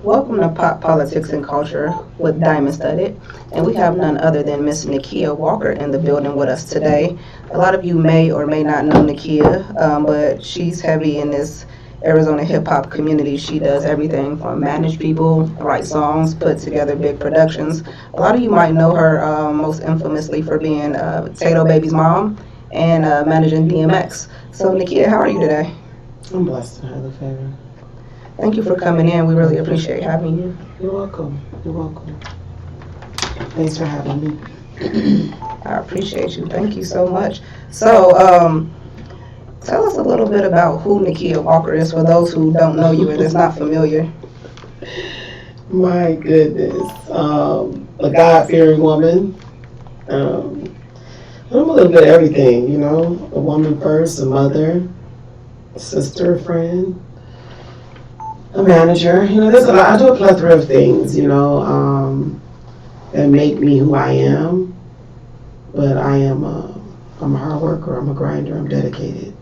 Welcome to Pop Politics and Culture with Dymond Studded, and we have none other than Miss Nakia Walker in the building with us today. A lot of you may or may not know Nakia, but she's heavy in this Arizona hip hop community. She does everything from manage people, write songs, put together big productions. A lot of you might know her most infamously for being Tato Baby's mom and managing DMX. So Nakia, how are you today? I'm blessed to have the favor. Thank you for coming in. We really appreciate having you. You're welcome. You're welcome. Thanks for having me. I appreciate you. Thank you so much. So, tell us a little bit about who Nakia Walker is for those who don't know you and is not familiar. My goodness. A God-fearing woman. I'm a little bit of everything, you know. A woman first, a mother, a sister, a friend, a manager. You know, there's a lot. I do a plethora of things, you know, that make me who I am. But I'm a hard worker. I'm a grinder. I'm dedicated.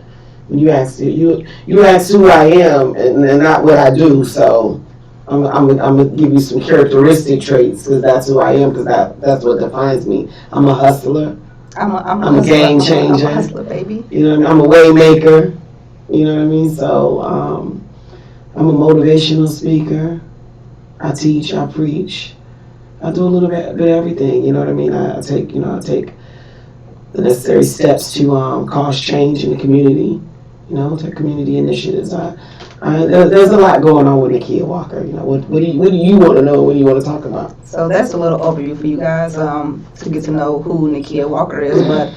When you ask you ask who I am and not what I do. So I'm gonna give you some characteristic traits because that's who I am because that's what defines me. I'm a hustler. I'm a game changer. I'm a hustler, baby. You know what I mean? I'm a way maker. You know what I mean? So I'm a motivational speaker. I teach. I preach. I do a little bit of everything. You know what I mean? I take the necessary steps to cause change in the community. You know, to community initiatives. There's a lot going on with Nakia Walker. You know, what do you want to know? What do you want to talk about? So that's a little overview for you guys to get to know who Nakia Walker is. But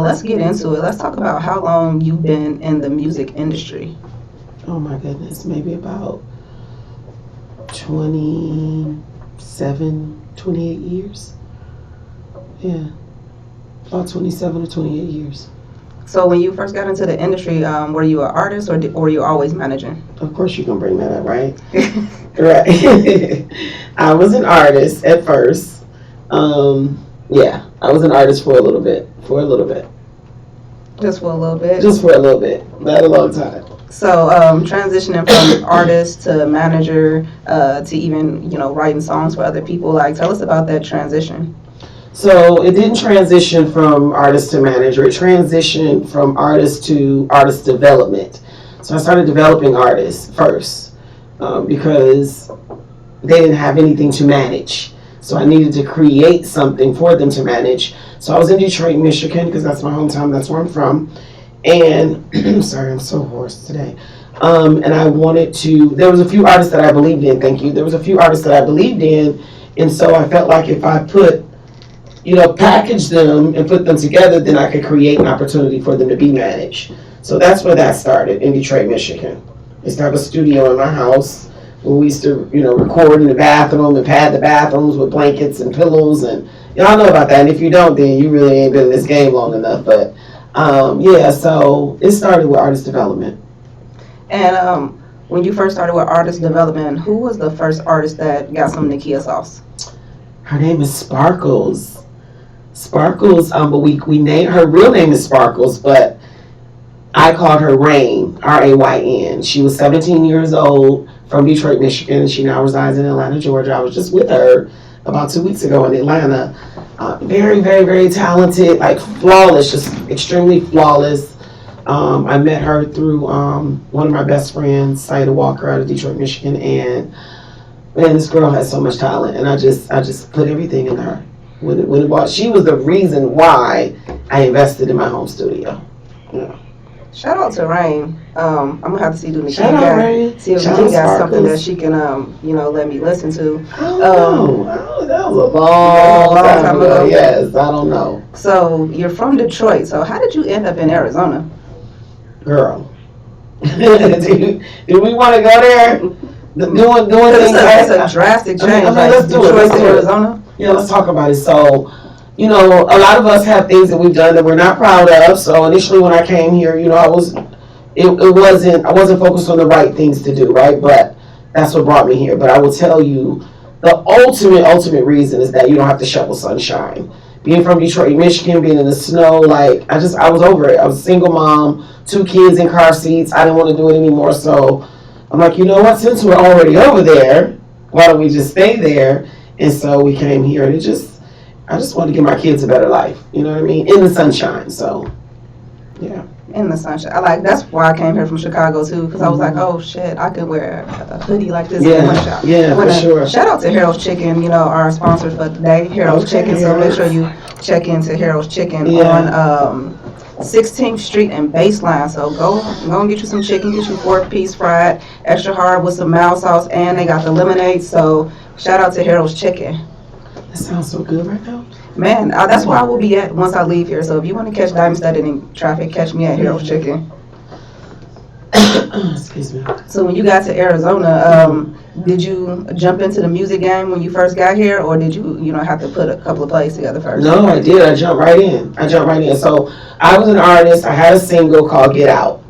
let's get into it. Let's talk about how long you've been in the music industry. Oh my goodness, maybe about 27, 28 years. Yeah, about 27 or 28 years. So when you first got into the industry, were you an artist or were you always managing? Of course you can bring that up, right? Right. I was an artist at first. Yeah, I was an artist for a little bit. Just for a little bit? Just for a little bit. Not a long time. So transitioning from artist to manager to even, you know, writing songs for other people, like tell us about that transition. So it didn't transition from artist to manager. It transitioned from artist to artist development. So I started developing artists first because they didn't have anything to manage. So I needed to create something for them to manage. So I was in Detroit, Michigan, because that's my hometown. That's where I'm from. And sorry, I'm so hoarse today. And I wanted to. There was a few artists that I believed in. Thank you. There was a few artists that I believed in, and so I felt like if I package them and put them together, then I could create an opportunity for them to be managed. So that's where that started in Detroit, Michigan. I used to have a studio in my house where we used to, record in the bathroom and pad the bathrooms with blankets and pillows, and y'all know about that. And if you don't, then you really ain't been in this game long enough. But yeah, so it started with artist development. And when you first started with artist development, who was the first artist that got some Nakia sauce? Her name is Sparkles. Sparkles, but we named her real name is Sparkles, but I called her Rain, Rayn. She was 17 years old from Detroit, Michigan. She now resides in Atlanta, Georgia. I was just with her about 2 weeks ago in Atlanta. Very, very, very talented, like flawless, just extremely flawless. I met her through one of my best friends, Nakia Walker, out of Detroit, Michigan, and man, this girl has so much talent, and I just put everything in her. She was the reason why I invested in my home studio. Yeah. Shout out to Rayn. I'm gonna have to see Nakia. Shout out Rayn. See if Nakia got something that she can, let me listen to. Oh, that was a long time ago. Yes, I don't know. So you're from Detroit. So how did you end up in Arizona? Girl, do we want to go there? Doing things. It's a drastic change. Let's do it. Detroit to Arizona. Yeah, let's talk about it. So, a lot of us have things that we've done that we're not proud of. So initially when I came here, I wasn't focused on the right things to do, right? But that's what brought me here. But I will tell you, the ultimate reason is that you don't have to shovel sunshine. Being from Detroit, Michigan, being in the snow, I was over it. I was a single mom, 2 kids in car seats. I didn't want to do it anymore. So I'm like, you know what? Since we're already over there, why don't we just stay there? And so we came here, and I just wanted to give my kids a better life. You know what I mean? In the sunshine. So, yeah. In the sunshine. That's why I came here from Chicago too, because I was like, oh shit, I could wear a hoodie like this in one shop. Yeah, for sure. Shout out to Harold's Chicken, our sponsor for today, Harold's Chicken. So make sure you check into Harold's Chicken on 16th Street and Baseline. So go and get you some chicken, get you 4-piece fried, extra hard with some mild sauce, and they got the lemonade. So shout out to Harold's Chicken. That sounds so good right now. Man, that's where I will be at once I leave here. So if you want to catch Dymond Studded in traffic, catch me at Harold's Chicken. Excuse me. So when you got to Arizona, did you jump into the music game when you first got here, or did you have to put a couple of plays together first? No, I did. I jumped right in. So I was an artist. I had a single called Get Out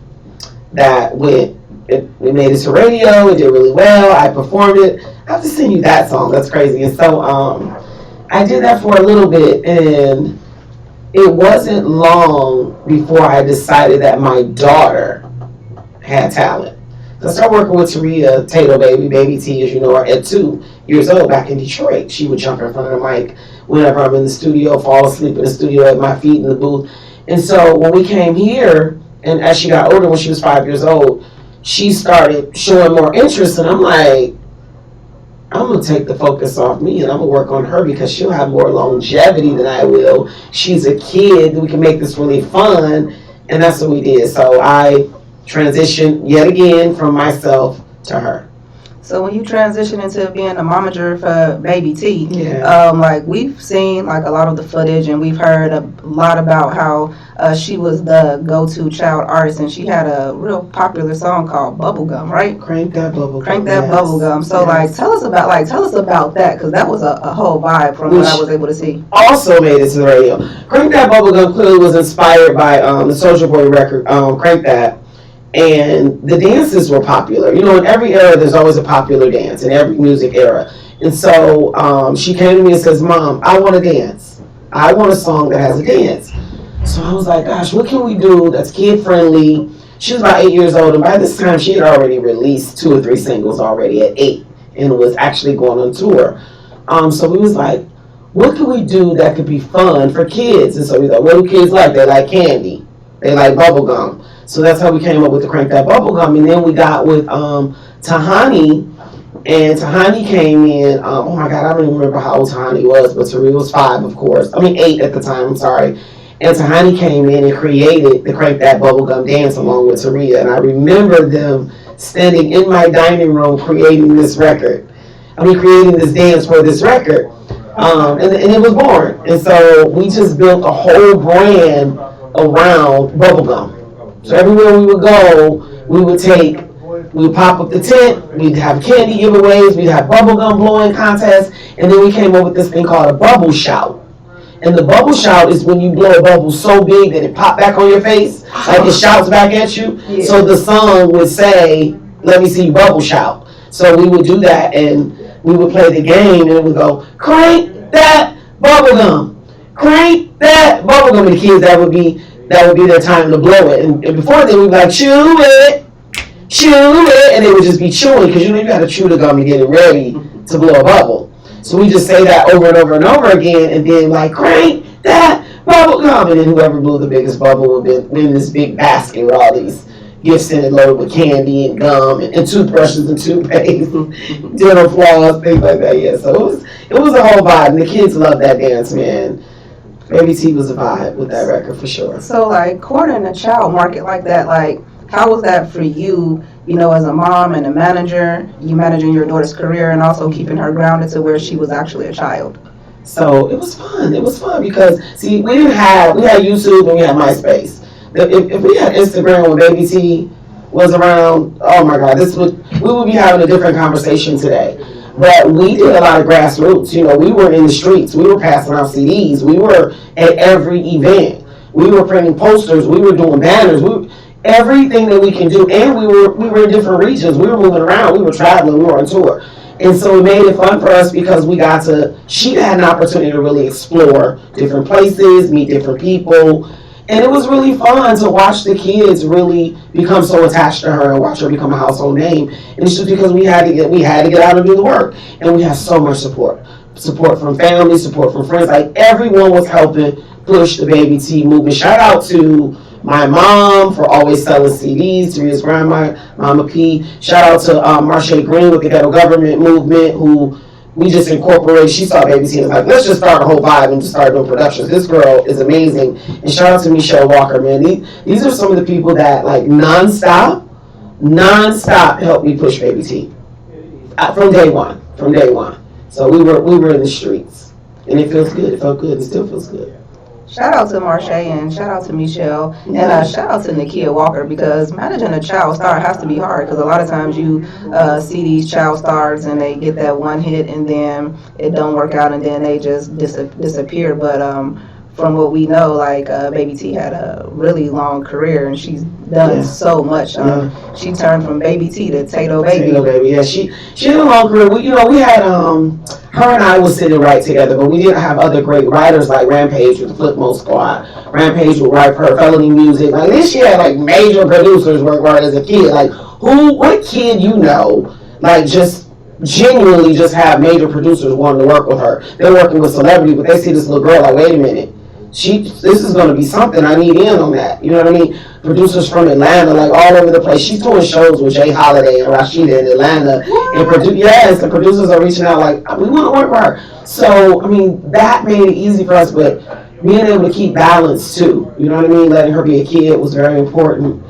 that went, it made it to radio. It did really well. I performed it. I have to sing you that song. That's crazy. And so I did that for a little bit, and it wasn't long before I decided that my daughter had talent. So I started working with Taria Tato Baby T, as you know her, at 2 years old back in Detroit. She would jump in front of the mic whenever I'm in the studio, fall asleep in the studio at my feet in the booth. And so when we came here, and as she got older, when she was 5 years old, she started showing more interest, and I'm like, I'm going to take the focus off me, and I'm going to work on her because she'll have more longevity than I will. She's a kid. We can make this really fun, and that's what we did. So I transitioned yet again from myself to her. So when you transition into being a momager for Baby T, we've seen a lot of the footage, and we've heard a lot about how she was the go-to child artist, and she had a real popular song called Bubblegum, right? Crank That Bubblegum. Crank That Bubblegum. So tell us about that, because that was a whole vibe from what I was able to see. Also made it to the radio. Crank That Bubblegum clearly was inspired by the Soulja Boy record, Crank That. And the dances were popular. In every era, there's always a popular dance, in every music era. And so she came to me and says, Mom, I want to dance. I want a song that has a dance. So I was like, gosh, what can we do that's kid-friendly? She was about 8 years old, and by this time, she had already released 2 or 3 singles already at 8, and was actually going on tour. So we was like, what can we do that could be fun for kids? And so we thought, what do kids like? They like candy. They like bubblegum. So that's how we came up with the Crank That Bubblegum. And then we got with Tahani, and Tahani came in, oh my God, I don't even remember how old Tahani was, but Taria was 5, of course. 8 at the time, I'm sorry. And Tahani came in and created the Crank That Bubblegum dance along with Taria. And I remember them standing in my dining room creating this dance for this record. And it was born. And so we just built a whole brand around bubblegum. So everywhere we would go, we would pop up the tent, we'd have candy giveaways, we'd have bubblegum blowing contests, and then we came up with this thing called a bubble shout. And the bubble shout is when you blow a bubble so big that it pops back on your face, like it shouts back at you. Yeah. So the song would say, let me see you bubble shout. So we would do that, and we would play the game, and it would go, crank that bubblegum, crank that bubblegum. And the kids, that would be their time to blow it. And before then, we'd be like, chew it, and they would just be chewing, because you got to chew the gum to get it ready to blow a bubble. So we just say that over and over and over again, and then crank that bubble gum, and then whoever blew the biggest bubble would be in this big basket with all these gifts in it, loaded with candy and gum and toothbrushes and toothpaste, dental floss, things like that. Yeah, so it was a whole vibe, and the kids loved that dance, man. Baby T was a vibe with that record for sure. So cornering a child market like that, how was that for you, as a mom and a manager, you managing your daughter's career and also keeping her grounded to where she was actually a child? So it was fun. It was fun because, see, we had YouTube and we had MySpace. If we had Instagram when Baby T was around, oh my God, we would be having a different conversation today. But we did a lot of grassroots. We were in the streets. We were passing out CDs. We were at every event. We were printing posters. We were doing banners. Everything that we can do. And we were in different regions. We were moving around. We were traveling. We were on tour. And so it made it fun for us because she had an opportunity to really explore different places, meet different people. And it was really fun to watch the kids really become so attached to her and watch her become a household name. And it's just because we had to get out and do the work. And we had so much support from family, support from friends. Like everyone was helping push the Baby T movement. Shout out to my mom for always selling CDs, Taria's grandma, Mama P. Shout out to Marche Green with the ghetto government movement, who we just incorporated. She saw Baby T and was like, let's just start a whole vibe and just start doing productions. This girl is amazing. And shout out to Nakia Walker, man. These are some of the people that like nonstop helped me push Baby T from day one. So we were in the streets, and it feels good. It felt good. It still feels good. Shout out to Marche and shout out to Michelle and shout out to Nakia Walker, because managing a child star has to be hard, because a lot of times you see these child stars and they get that one hit and then it don't work out and then they just disappear. But from what we know, like Baby T had a really long career and she's done so much. She turned from Baby T to Tato Baby. Tato Baby, yeah. She had a long career. We had her and I was sitting right together, but we didn't have other great writers like Rampage with the Flipmo Squad. Rampage would write her felony music. Like this, she had like major producers work hard as a kid. Like what kid like just genuinely just have major producers wanting to work with her. They're working with celebrity, but they see this little girl like, wait a minute. This is going to be something. I need in on that. You know what I mean? Producers from Atlanta, like all over the place. She's doing shows with Jay Holiday and Rashida in Atlanta. And the producers are reaching out like, we want to work with her. So, I mean, that made it easy for us, but being able to keep balance too. You know what I mean? Letting her be a kid was very important.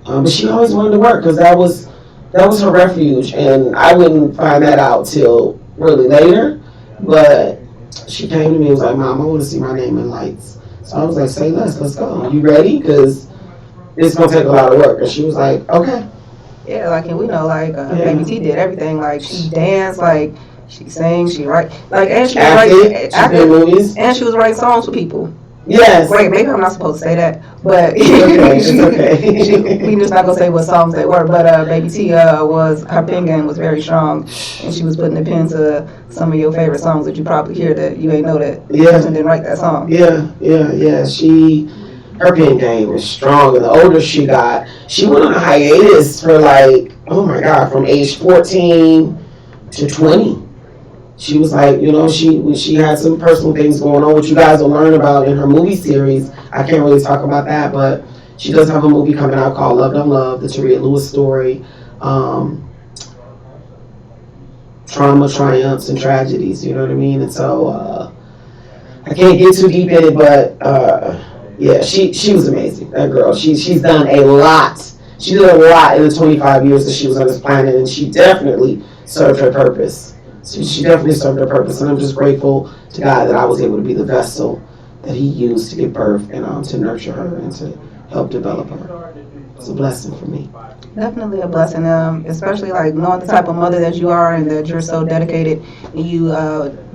But she always wanted to work because that was her refuge. And I wouldn't find that out till really later. But she came to me and was like, Mom, I want to see my name in lights. So I was like, say less, let's go. You ready? Because it's going to take a lot of work. And she was like, okay. Yeah, like, and we know, like, Baby T did everything. Like, she danced, like, she sang, she write, like, and she acted movies. And she was writing songs for people. Yes. Wait, maybe I'm not supposed to say that, but it's okay. We just not gonna say what songs they were. But Baby T her pen game was very strong, and she was putting the pen to some of your favorite songs that you probably hear that you ain't know that the person didn't write that song. Yeah. Her pen game was strong, and the older she got, she went on a hiatus for like, oh my God, from age 14 to 20. She was like, she had some personal things going on, which you guys will learn about in her movie series. I can't really talk about that, but she does have a movie coming out called Love Don't Love, the Taria Lewis story. Trauma, triumphs, and tragedies, you know what I mean? And so I can't get too deep in it, but yeah, she was amazing, that girl. She's done a lot. She did a lot in the 25 years that she was on this planet, and she definitely served her purpose. She definitely served her purpose, and I'm just grateful to God that I was able to be the vessel that He used to give birth and to nurture her and to help develop her. It's a blessing for me. Definitely a blessing, especially like knowing the type of mother that you are and that you're so dedicated and you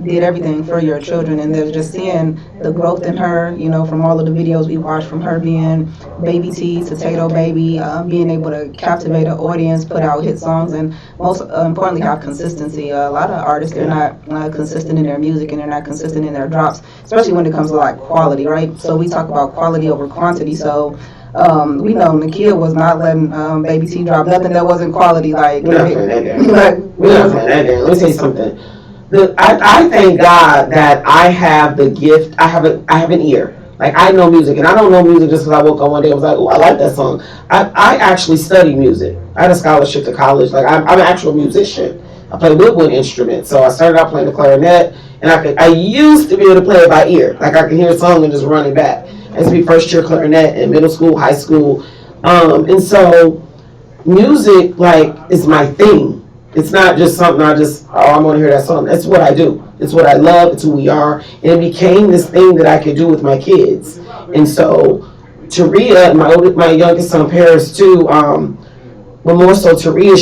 did everything for your children, and they're just seeing the growth in her, from all of the videos we watched, from her being Baby T to Tato Baby, being able to captivate an audience, put out hit songs, and most importantly have consistency. A lot of artists, they're not consistent in their music and they're not consistent in their drops, especially when it comes to like quality, right? So we talk about quality over quantity. So we know Nakia was not letting Baby T drop nothing that wasn't quality. Like, we're not playing that game. We're not playing that game. Let me tell you something. I thank God that I have the gift. I have an ear. Like, I know music, and I don't know music just because I woke up one day and was like, oh, I like that song. I actually studied music. I had a scholarship to college. Like, I'm an actual musician. I play woodwind instruments. So I started out playing the clarinet, and I used to be able to play it by ear. Like, I can hear a song and just run it back. I used to be first year clarinet in middle school, high school. And so music, like, is my thing. It's not just something I want to hear that song. That's what I do. It's what I love. It's who we are. And it became this thing that I could do with my kids. And so Taria, my youngest son, Paris, too, but more so Taria,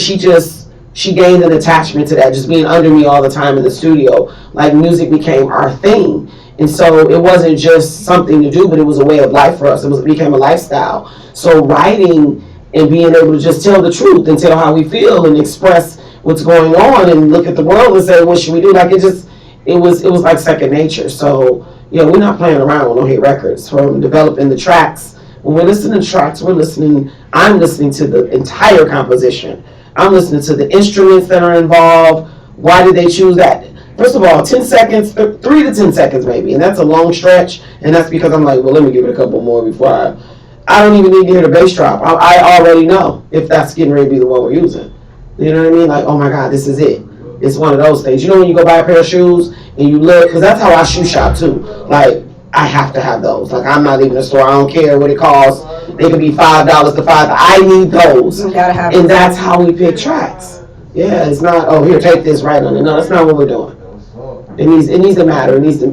she gained an attachment to that, just being under me all the time in the studio. Like, music became our thing. And so it wasn't just something to do, but it was a way of life for us. It became a lifestyle. So writing and being able to just tell the truth and tell how we feel and express what's going on and look at the world and say, what should we do? Like, it was like second nature. So we're not playing around with no hit records. From developing the tracks, when we're listening to tracks, I'm listening to the entire composition. I'm listening to the instruments that are involved. Why did they choose that? First of all, 10 seconds, 3 to 10 seconds maybe, and that's a long stretch, and that's because I'm like, well, let me give it a couple more before I don't even need to hear the bass drop. I already know if that's getting ready to be the one we're using. You know what I mean? Like, oh my God, this is it. It's one of those things. You know when you go buy a pair of shoes and you look, because that's how I shoe shop too. Like, I have to have those. Like, I'm not leaving the store. I don't care what it costs. They could be $5 to $5. I need those. You gotta have and that's how we pick tracks. Yeah, it's not, oh, here, take this right on it. No, that's not what we're doing. It needs to matter. It needs to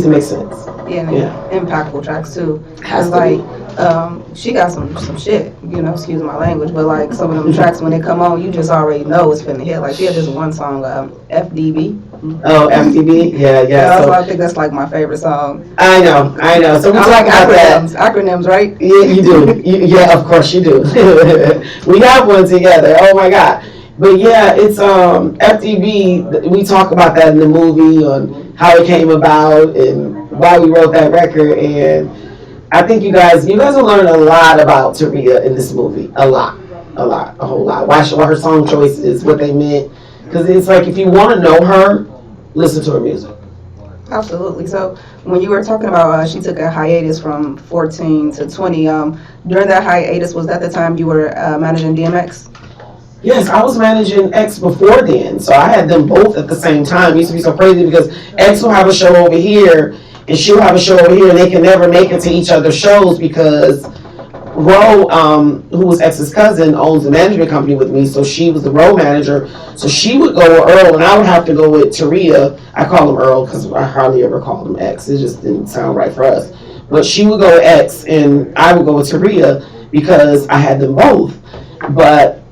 make sense. Yeah. Impactful tracks too. Has It's to like be. she got some shit, excuse my language, but like some of them tracks when they come on, you just already know it's finna hit. Like she had this one song, FDB. Oh, FTB? Yeah. So I think that's like my favorite song. I know. So we I talk like about that. acronyms, right? Yeah, you do. Yeah, of course you do. We have one together. Oh my God. But yeah, it's FTB. We talk about that in the movie on how it came about and why we wrote that record. And I think you guys will learn a lot about Taria in this movie. A whole lot. Why her song choices, what they meant. Because it's like if you want to know her, listen to her music. Absolutely. So when you were talking about she took a hiatus from 14 to 20, during that hiatus, was that the time you were managing DMX? Yes, I was managing X before then, so I had them both at the same time. It used to be so crazy because X will have a show over here, and she'll have a show over here, and they can never make it to each other's shows because Ro, who was X's cousin, owns a management company with me, so she was the Ro manager. So she would go with Earl, and I would have to go with Taria. I call him Earl because I hardly ever called him X. It just didn't sound right for us. But she would go with X, and I would go with Taria because I had them both. But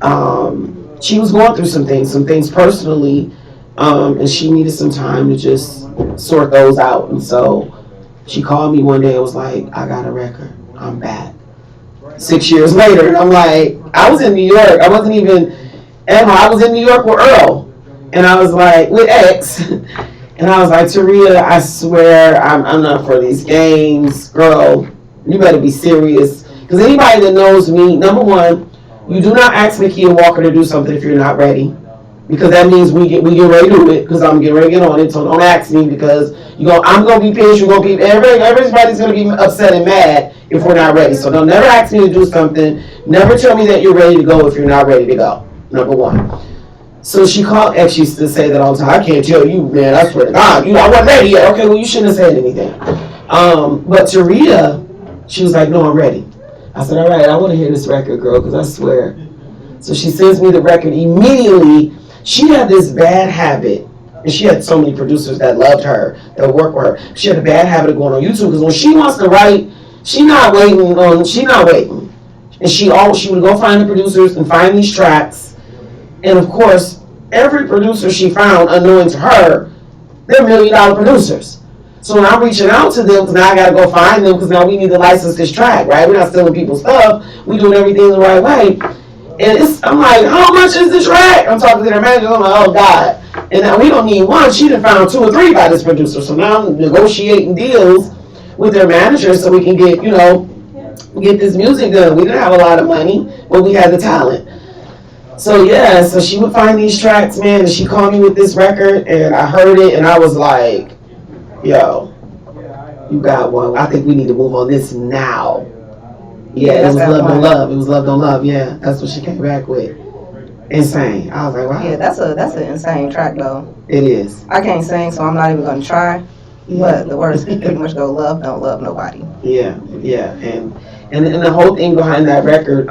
she was going through some things personally, and she needed some time to just sort those out. And so she called me one day and was like, I got a record. I'm back. 6 years later, and I'm like, I was in New York. I wasn't even at home. I was in New York with Earl, and I was like, with X. And I was like, Taria, I swear I'm not for these games. Girl, you better be serious. Because anybody that knows me, number one, you do not ask Nakia Walker to do something if you're not ready. Because that means we get ready to do it. Because I'm getting ready to get on it. So don't ask me because I'm going to be pissed. You're going to be, everybody's going to be upset and mad if we're not ready. So don't never ask me to do something. Never tell me that you're ready to go if you're not ready to go. Number one. So she called X. She used to say that all the time. I can't tell you, man. I swear to God. I wasn't ready yet. Okay, well, you shouldn't have said anything. But Taria, she was like, no, I'm ready. I said, all right, I want to hear this record, girl, because I swear. So she sends me the record immediately. She had this bad habit, and she had so many producers that loved her, that worked with her. She had a bad habit of going on YouTube, because when she wants to write, she's not waiting. And she would go find the producers and find these tracks. And of course, every producer she found, unknowing to her, they're $1 million producers. So when I'm reaching out to them, because now I got to go find them, because now we need to license this track, right? We're not stealing people's stuff. We're doing everything the right way. And I'm like, how much is the track? I'm talking to their manager. I'm like, oh, God. And now we don't need one. She done found 2 or 3 by this producer. So now I'm negotiating deals with their manager so we can get this music done. We didn't have a lot of money, but we had the talent. So, yeah, so she would find these tracks, man, and she called me with this record, and I heard it, and I was like, yo, you got one. I think we need to move on this now. Yeah, it was Love Don't Love. It was Love Don't Love. Yeah, that's what she came back with. Insane. I was like, wow. Yeah, that's an insane track though. It is. I can't sing, so I'm not even gonna try. But the words pretty much go, love don't love nobody. Yeah, and the whole thing behind that record,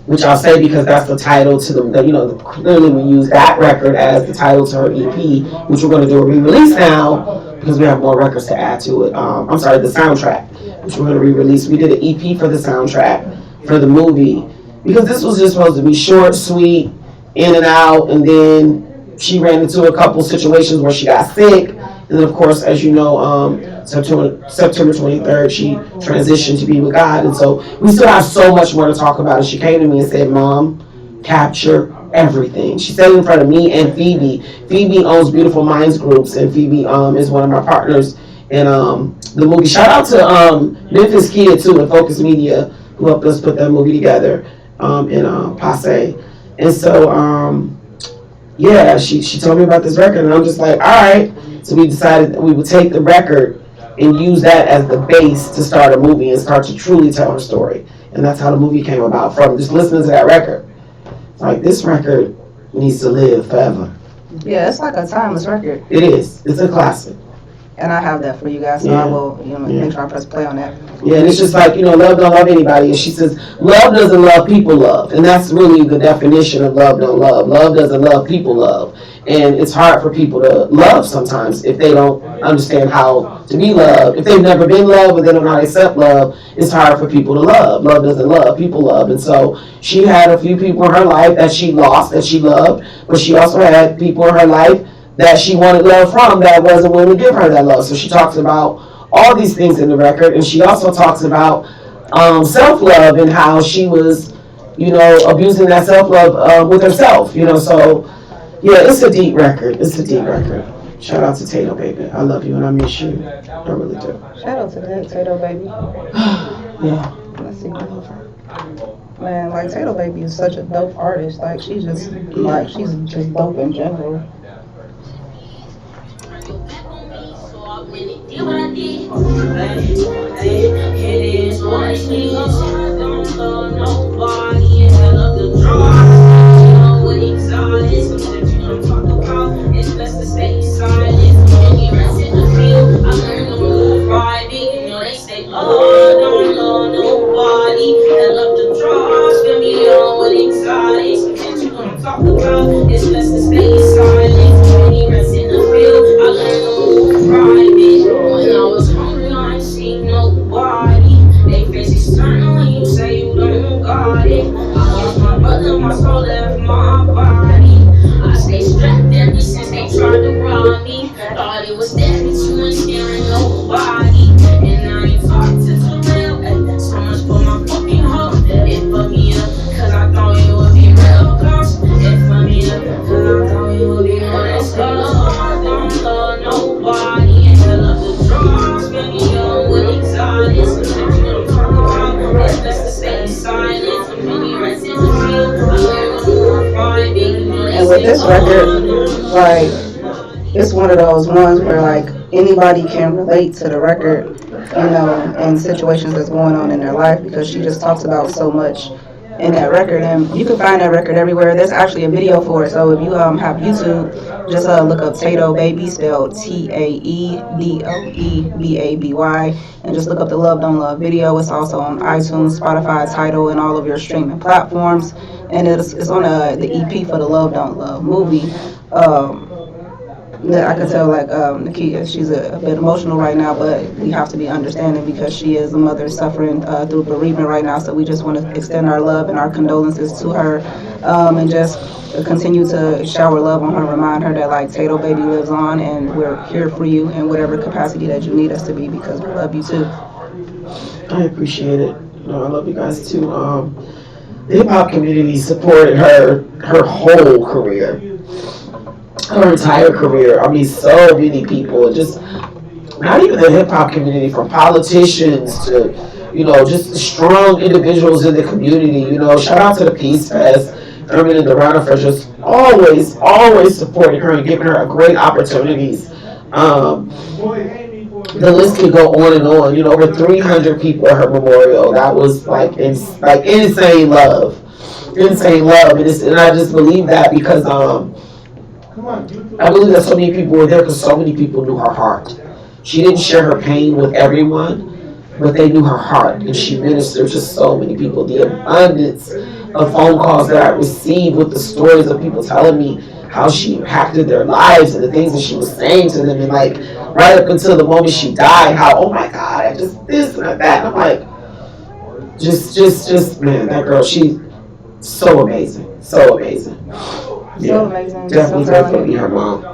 which I'll say because that's the title to clearly we use that record as the title to her EP, which we're going to do a re-release now because we have more records to add to it. The soundtrack, which we're going to re-release. We did an EP for the soundtrack for the movie because this was just supposed to be short, sweet, in and out, and then she ran into a couple situations where she got sick. And then, of course, as you know, September 23rd, she transitioned to be with God. And so we still have so much more to talk about. And she came to me and said, Mom, capture everything. She said it in front of me and Phoebe. Phoebe owns Beautiful Minds Groups, and Phoebe is one of my partners in the movie. Shout out to Memphis Kid too and Focus Media who helped us put that movie together in Passe. And so yeah, she told me about this record, and I'm just like, all right. So we decided that we would take the record and use that as the base to start a movie and start to truly tell her story. And that's how the movie came about, from just listening to that record. Like, this record needs to live forever. Yeah, it's like a timeless record. It is. It's a classic. And I have that for you guys, so I will make sure I press play on that. Yeah, and it's just like, love don't love anybody. And she says, love doesn't love, people love. And that's really the definition of love don't love. Love doesn't love, people love. And it's hard for people to love sometimes if they don't understand how to be loved. If they've never been loved or they don't know how to accept love, it's hard for people to love. Love doesn't love, people love. And so she had a few people in her life that she lost, that she loved, but she also had people in her life that she wanted love from that wasn't willing to give her that love. So she talks about all these things in the record, and she also talks about self-love and how she was, abusing that self-love with herself, so yeah, it's a deep record. It's a deep record. Shout out to Tato, baby. I love you and I miss you. I really do. Shout out to that, Tato, baby. Yeah. Let's see. Man, like, Tato Baby is such a dope artist. Like, she's just dope in general. It's best to stay silent. When you rest in the field, I learned to move private. They say, oh, don't know nobody. Hell up the draws, fill me on with anxiety. Sometimes you gonna talk about. It's best to stay silent. When you rest in the field, I learned to move private. When I was hungry, I ain't seen nobody. They faces turn when you say you don't got it. I lost my brother, my soul left my body. I stay strapped ever since they tried to rob me. Thought it was that you ain't scaring nobody. And now you talk to Terrell. So much for my fucking hoe. It fucked me up, cause I thought it would be real close. It fucked me up, cause I thought it would be more than slow. I don't love nobody. And I love the drugs. Fill me on with anxiety. Sometimes you don't talk about. It's best to stay silent. When you rest in the field, I learned to move private. And with this record, like, it's one of those ones where, like, anybody can relate to the record, and situations that's going on in their life, because she just talks about so much in that record. And you can find that record everywhere. There's actually a video for it, so if you have YouTube, just look up Tato Baby, spelled TAEDOEBABY, and just look up the Love Don't Love video. It's also on iTunes, Spotify, Tidal, and all of your streaming platforms. And it's on the EP for the Love Don't Love movie. I can tell, like, Nakia, she's a bit emotional right now, but we have to be understanding because she is a mother suffering through bereavement right now. So we just want to extend our love and our condolences to her, and just continue to shower love on her, remind her that, like, Tato Baby lives on, and we're here for you in whatever capacity that you need us to be, because we love you too. I appreciate it. I love you guys too. The hip hop community supported her whole career. Her entire career. I mean, so many people, just not even the hip hop community, from politicians to, just strong individuals in the community. Shout out to the Peace Fest, Thurman and Dorana for just always supporting her and giving her great opportunities. The list could go on and on. Over 300 people at her memorial. That was like insane love, and I just believe that because I believe that so many people were there because so many people knew her heart. She didn't share her pain with everyone, but they knew her heart, and she ministered to so many people. The abundance of phone calls that I received with the stories of people telling me how she impacted their lives and the things that she was saying to them, and like right up until the moment she died, how, oh my God, I just this and that. And I'm like, just man, that girl, she's so amazing, so amazing. So amazing. Definitely her mom.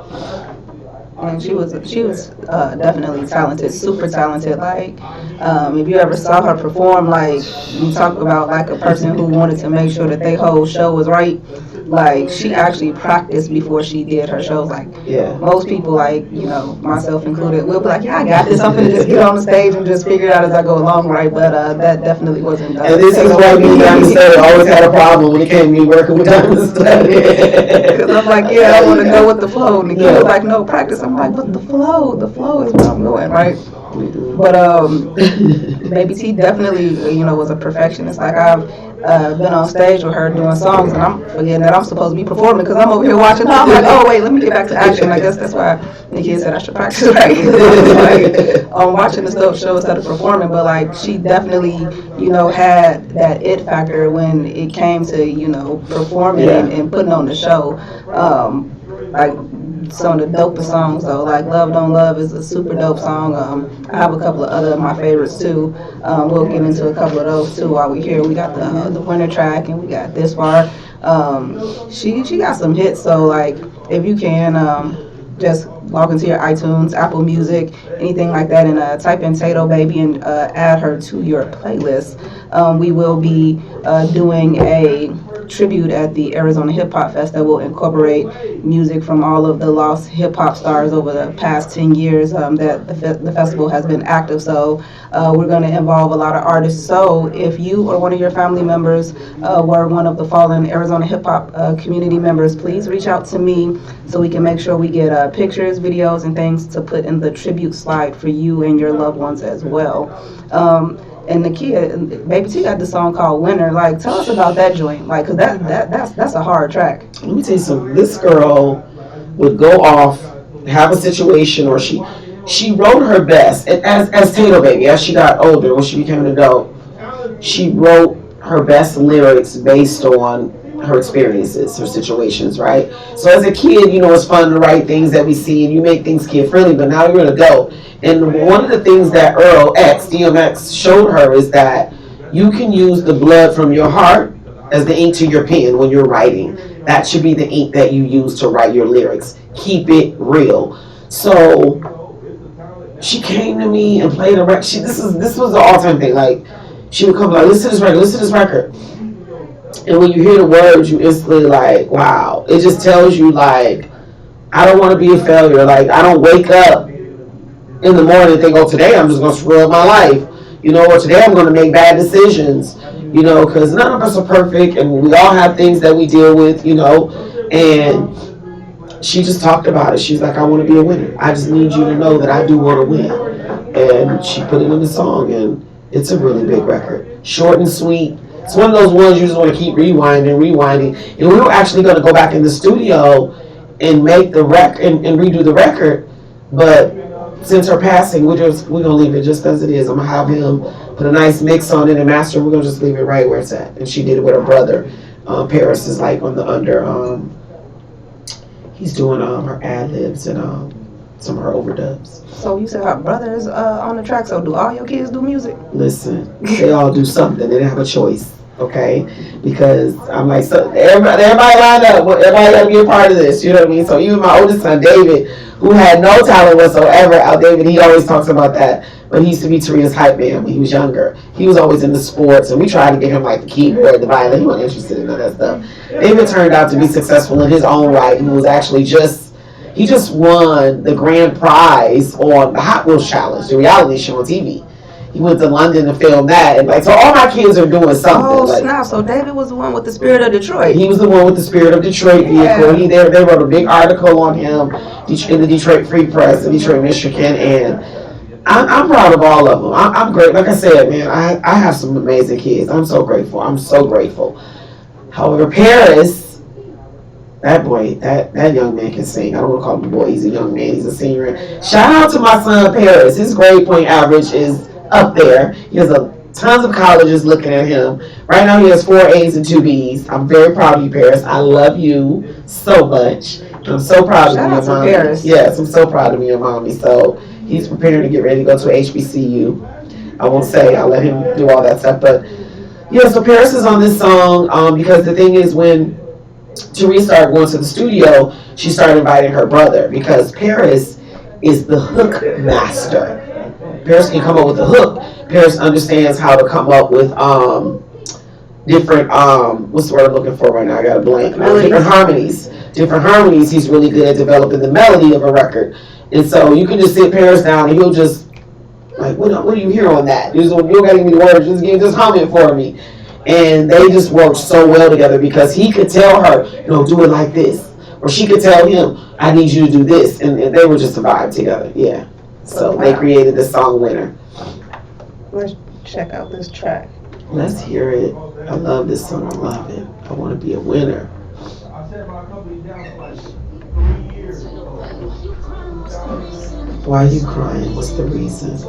And she was definitely talented, super talented. Like, if you ever saw her perform, like, you talk about like a person who wanted to make sure that their whole show was right. Like, she actually practiced before she did her shows. Like, Yeah. most people, like, myself included, will be like, yeah, I got this. I'm gonna just get on the stage and just figure it out as I go along, right? But that definitely wasn't. And this is why me and Dymond Studded always had a problem when it came to me working with Dymond Studded. Because I'm like, yeah, I want to go with the flow. And the kid was like, no, practice. I'm like, but the flow is where I'm going, right? But Baby T definitely, was a perfectionist. Like, I've been on stage with her doing songs, and I'm forgetting that I'm supposed to be performing because I'm over here watching her. I'm like, oh wait, let me get back to action. I guess that's why the kid said I should practice, right? Like, I'm watching the show instead of performing. But like, she definitely, had that it factor when it came to, performing and putting on the show. Like, some of the dopest songs though, like Love Don't Love is a super dope song. I have a couple of other of my favorites too. We'll get into a couple of those too while we're here. We got the winter track and we got This Far. She got some hits, so like, if you can just log into your iTunes, Apple Music, anything like that, and type in Tato Baby and add her to your playlist. We will be doing a tribute at the Arizona Hip Hop Fest that will incorporate music from all of the lost hip hop stars over the past 10 years that the festival has been active. So we're going to involve a lot of artists. So if you or one of your family members were one of the fallen Arizona hip hop community members, please reach out to me so we can make sure we get pictures, videos, and things to put in the tribute slide for you and your loved ones as well. And Nakia, Baby T got the song called Winter. Like, tell us about that joint. Like, cause that's a hard track. Let me tell you something. This girl would go off, have a situation, or she wrote her best. And as Tato Baby, as she got older, when she became an adult, she wrote her best lyrics based on her experiences, her situations, right? So as a kid, it's fun to write things that we see, and you make things kid friendly. But now you're an adult, and one of the things that Earl X DMX showed her is that you can use the blood from your heart as the ink to your pen when you're writing. That should be the ink that you use to write your lyrics. Keep it real. So she came to me and played a record. This was the all-time thing. Like, she would come like, listen to this record. And when you hear the words, you instantly like, wow. It just tells you, like, I don't want to be a failure. Like, I don't wake up in the morning and think, oh, today I'm just going to screw up my life. Or today I'm going to make bad decisions. Because none of us are perfect, and we all have things that we deal with, And she just talked about it. She's like, I want to be a winner. I just need you to know that I do want to win. And she put it in the song, and it's a really big record. Short and sweet. It's one of those ones you just want to keep rewinding. And we were actually going to go back in the studio and make the record and redo the record. But since her passing, we're going to leave it just as it is. I'm going to have him put a nice mix on it and master. We're going to just leave it right where it's at. And she did it with her brother. Paris is like on the under. He's doing her ad-libs and some of her overdubs. So you said her brother is on the track. So do all your kids do music? Listen, they all do something. They didn't have a choice. Okay, because I'm like, so everybody lined up. Everybody got to be a part of this. You know what I mean? So even my oldest son, David, who had no talent whatsoever, David, he always talks about that. But he used to be Taria's hype man when he was younger. He was always into sports, and we tried to get him like the keyboard, the violin. He wasn't interested in none of that stuff. David turned out to be successful in his own right. He was actually he just won the grand prize on the Hot Wheels Challenge, the reality show on TV. He went to London to film that, and so all my kids are doing something. Oh snap! So David was the one with the Spirit of Detroit. He was the one with the Spirit of Detroit vehicle. Yeah. They wrote a big article on him in the Detroit Free Press in Detroit, Michigan, and I'm proud of all of them. I'm great. Like I said, man, I have some amazing kids. I'm so grateful. However, Paris, that boy, that young man can sing. I don't want to call him a boy. He's a young man. He's a senior. Shout out to my son, Paris. His grade point average is up there. He has tons of colleges looking at him. Right now he has 4 A's and 2 B's. I'm very proud of you, Paris. I love you so much. I'm so proud of you, Shout out mommy. to Paris. Yes, I'm so proud of you, mommy. So he's preparing to get ready to go to HBCU. I won't say. I'll let him do all that stuff. But yeah, so Paris is on this song because the thing is, when Therese started going to the studio, she started inviting her brother because Paris is the hook master. Paris can come up with a hook. Paris understands how to come up with different what's the word I'm looking for right now? I got a blank. Different harmonies. He's really good at developing the melody of a record. And so you can just sit Paris down and he'll just like, what do you hear on that? You don't gotta give me the words, just hum it for me. And they just worked so well together because he could tell her, do it like this. Or she could tell him, I need you to do this. And they were just a vibe together. Yeah. So they created the song Winner. Let's check out this track. Let's hear it. I love this song. I love it. I want to be a winner. Why are you crying? What's the reason?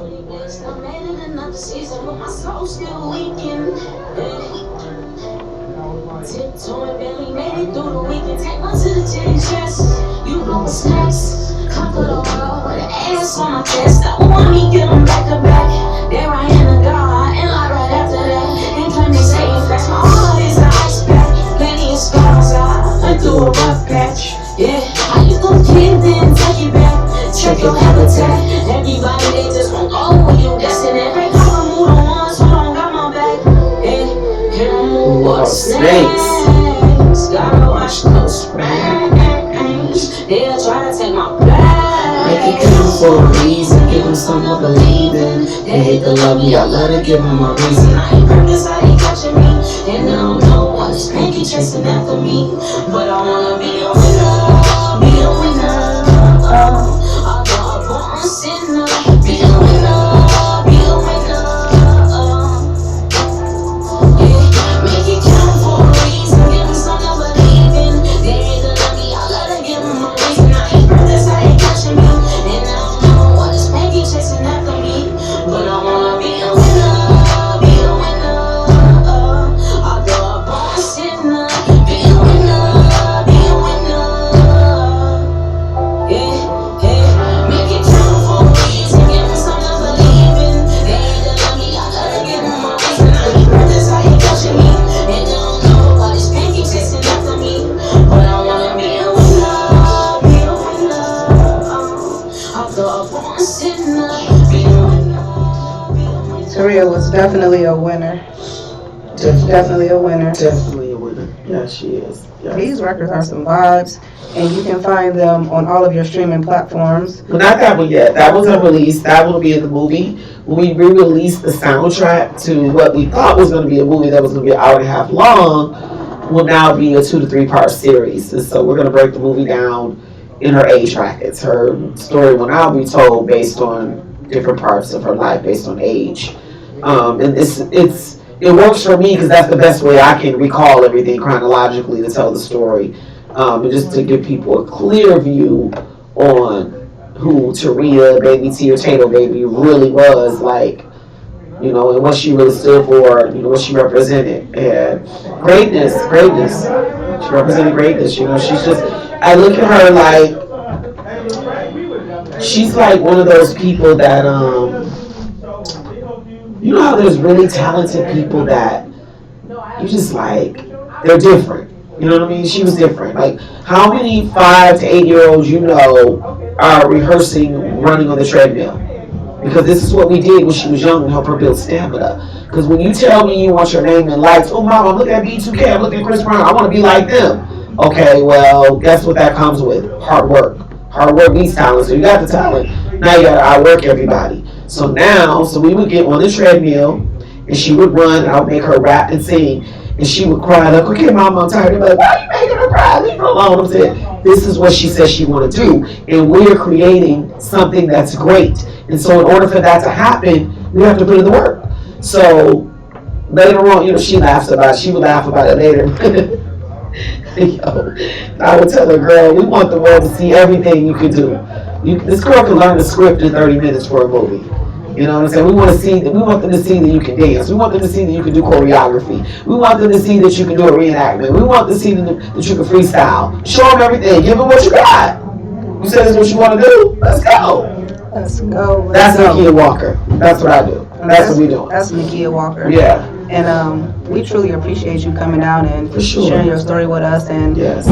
Tiptoeing, barely made it through the weekend. Take one to the chest. You know what's next. Conquer the world with an ass on my chest. I want me, get them back to back. There I am, a God, and like right after that. And claim they say it fast. My heart is an ice pack. Plenty of scars, I went through a rough patch. Yeah, how you gon' kid then take it back? Check your habitat. Everybody, they just won't go where you destined. Break all the move the ones who don't got my back. Yeah, can't move what's next. Gotta watch those rings. They'll try to take my place. Make it come for a reason. Give them something to believe in. They hate to love me. I love to give them a reason. I ain't purpose, how they catching me. And I don't know what's pinky chasing after me. But I wanna be a winner. Be a winner. Although I'm born a sinner. Be a winner. Be a winner. Yeah, make it count for a reason. Give them something to believe in. They hate to love me. I love to give them a reason. I ain't purpose, how they catching me. And I don't know what is pinky chasing after me. But I wanna be a winner. Be a winner. Although I'm born a sinner. Be a winner. Be a winner. Yeah, yeah. Make it count for a reason. Give them something to believe in. They hate to love me. I love to give them a reason. I ain't purpose, how they catching me. And I don't know what is pinky chasing after me. But I wanna be a winner. Be a winner. Although I'm born a sinner. Be a winner. Be a winner. Taria was definitely a winner. Definitely a winner. Definitely a winner. Yeah, she is. Yeah. These records are some vibes, and you can find them on all of your streaming platforms. Well, not that one yet. That wasn't released. That one will be in the movie. When we re-released the soundtrack to what we thought was going to be a movie that was going to be an hour and a half long, will now be a 2 to 3 part series. And so we're going to break the movie down in her age brackets. Her story will now be told based on different parts of her life, based on age. And it works for me because that's the best way I can recall everything chronologically to tell the story, and just to give people a clear view on who Taria, Baby T, or Tato Baby really was, like, and what she really stood for, what she represented, and greatness. She represented greatness. She's just, I look at her like she's like one of those people that you know how there's really talented people that you just like, they're different. You know what I mean? She was different. Like, how many 5 to 8 year olds are rehearsing running on the treadmill? Because this is what we did when she was young to help her build stamina. Because when you tell me you want your name in lights, oh mama, I'm looking at B2K, I'm looking at Chris Brown, I want to be like them. Okay, well, guess what that comes with? Hard work. Hard work needs talent. So you got the talent. Now you got to outwork everybody. So we would get on the treadmill, and she would run, and I would make her rap and sing, and she would cry like, okay, mama, I'm tired. I'm like, why are you making her cry? Leave her alone. I'm saying, this is what she says she want to do, and we're creating something that's great. And so in order for that to happen, we have to put in the work. So later on, she laughs about it. She would laugh about it later. I would tell her, girl, we want the world to see everything you can do. This girl can learn the script in 30 minutes for a movie. You know what I'm saying? We want them to see that you can dance. We want them to see that you can do choreography. We want them to see that you can do a reenactment. We want them to see that you can freestyle. Show them everything. Give them what you got. You said that's what you want to do? Let's go. Let's go. That's Nakia Walker. That's what I do. That's what we do. That's Nakia Walker. Yeah. And we truly appreciate you coming out and For sure. sharing your story with us. And yes.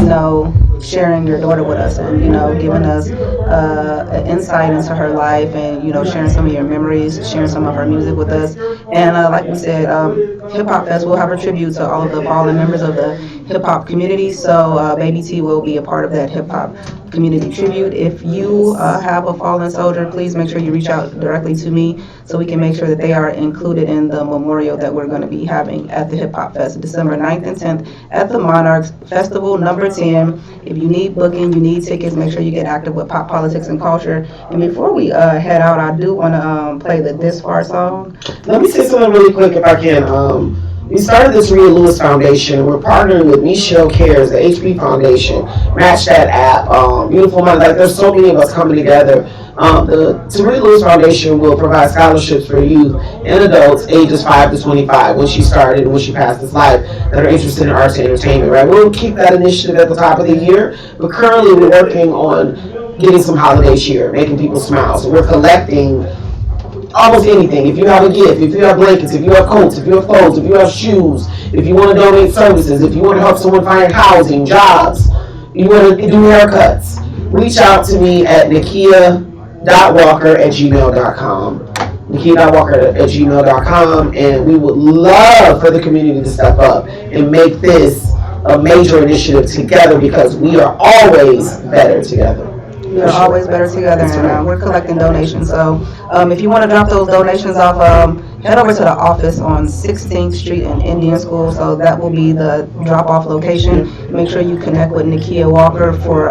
sharing your daughter with us, and giving us an insight into her life, and sharing some of your memories, sharing some of her music with us. And like we said, Hip Hop Fest will have a tribute to all of the fallen members of the hip hop community. So Baby T will be a part of that hip hop community tribute. If you have a fallen soldier, please make sure you reach out directly to me so we can make sure that they are included in the memorial that we're going to be having at the Hip Hop Fest, December 9th and 10th at the Monarchs Festival number 10. If you need booking, you need tickets, make sure you get active with Pop Politics and Culture. And before we head out, I do want to play the This Far song. Let me say something really quick if I can. We started this Rhea Lewis Foundation. We're partnering with Michelle Cares, the HP Foundation, Match That app, Beautiful Mind. Like, there's so many of us coming together. The Rhea Lewis Foundation will provide scholarships for youth and adults ages 5 to 25 when she started and when she passed this life that are interested in arts and entertainment, right? We'll keep that initiative at the top of the year, but currently we're working on getting some holiday cheer, making people smile. So we're collecting almost anything. If you have a gift, if you have blankets, if you have coats, if you have clothes, if you have shoes, if you want to donate services, if you want to help someone find housing, jobs, you want to do haircuts, reach out to me at nakia.walker@gmail.com. nakia.walker@gmail.com, and we would love for the community to step up and make this a major initiative together, because we are always better together. We're always better together, and we're collecting donations. So if you want to drop those donations off, head over to the office on 16th Street in Indian School. So that will be the drop-off location. Make sure you connect with Nakia Walker for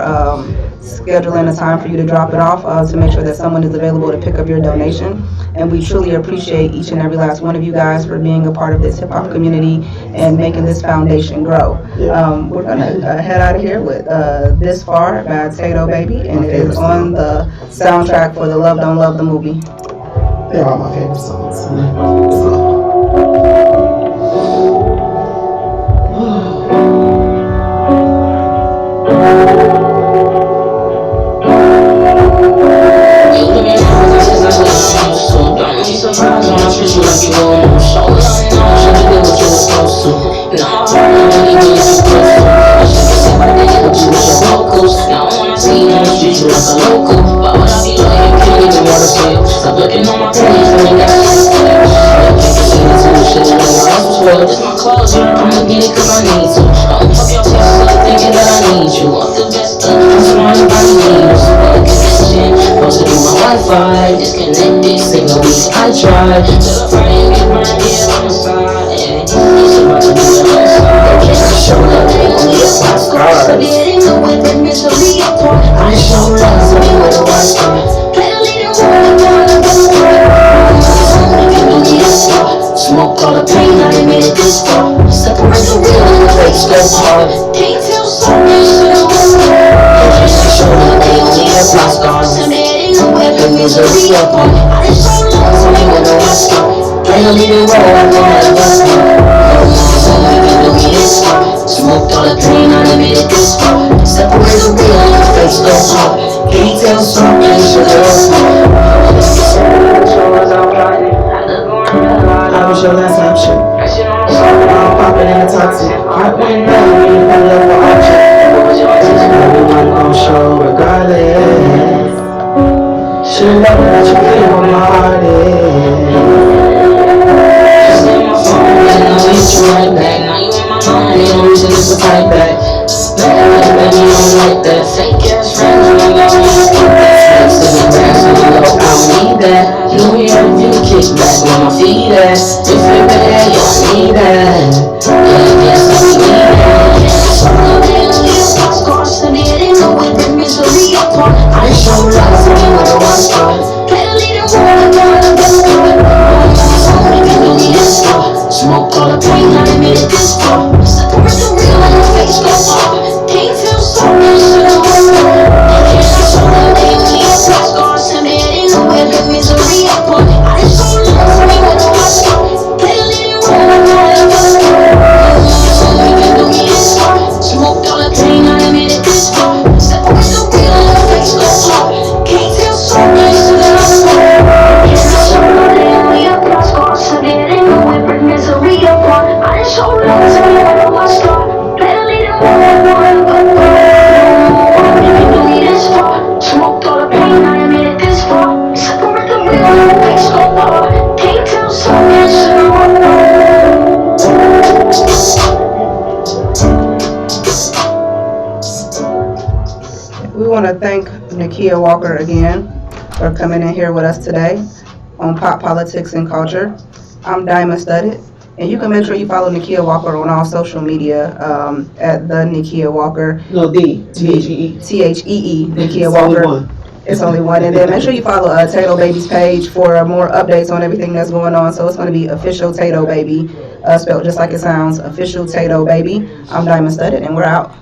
scheduling a time for you to drop it off, to make sure that someone is available to pick up your donation. And we truly appreciate each and every last one of you guys for being a part of this hip-hop community and making this foundation grow. We're going to head out of here with This Far by Tato Baby, and it is on the soundtrack for the Love Don't Love the movie. They're all my favorite songs. Surprise when I treat you like you don't know. Show love, show you did what you were supposed to. Now I'm hurting, really doing what you're supposed to. I should be sick right there, help you with your vocals. Now when I see you, I'ma treat you like a local. Why would I be loyal? You can't even water skill. Stop looking on my page, I ain't got shit to do. I can't see you too, shit like my house was full. This my closet, I'ma get it cause I need to. Don't pop your tears up thinking that I need you. I'm the best up, I'm smart about news. Posted on my Wi-Fi, disconnected, signal weak, I tried. Till I Friday and get burned here on the side. It's about to be the other side. I show love, they only a pop star. So they ain't know what that misery apart. I show love, so they where the watch star. Play the leader, one, one, smoke all the pain, I done made it this far. Separate the real and the fake, go hard. Can't tell something, shit was hard. I show love, they only a pop star. So they ain't know what that misery apart. I show love, so they where the watch star. Play the leader, one, smoked all the pain, I done made it this far. Separate the real and the fake, go hard. Can't tell something, shit was hard. I was your last option. I'm popping in the toxic. Heart went down when you pull up for option. Everyone gon' show regardless. Should've never let you feel where my heart is. Just in my phone, I know it's right back. Now you in my mind, ain't no reason to fight back. Baby, you don't like that. Fake ass friends, you don't know you keep that. Sitting back, so you know I don't need that. You know we have a few kick back when my feet ass. If it bad, you don't need that. Yeah, yes, I need that. So love it, only a pop star. So they didn't know what that misery apart. I show love, so they know the one star. Play the leader, one, best card. Smoke all the pain, I done made it this far. Separate the real and the fake, go hard. Can't tell something, shit was hard. I show love, they only a pop star. So they didn't know where the misery apart. I show love, so they where the watch star. want to thank Nakia Walker again for coming in here with us today on Pop Politics and Culture. I'm Dymond Studded, and you can make sure you follow Nakia Walker on all social media at the Nakia Walker. No, Thee. Thee, Nakia It's Walker. only one. It's only one. And then make sure you follow Tato Baby's page for more updates on everything that's going on. So it's going to be Official Tato Baby, spelled just like it sounds, Official Tato Baby. I'm Dymond Studded, and we're out.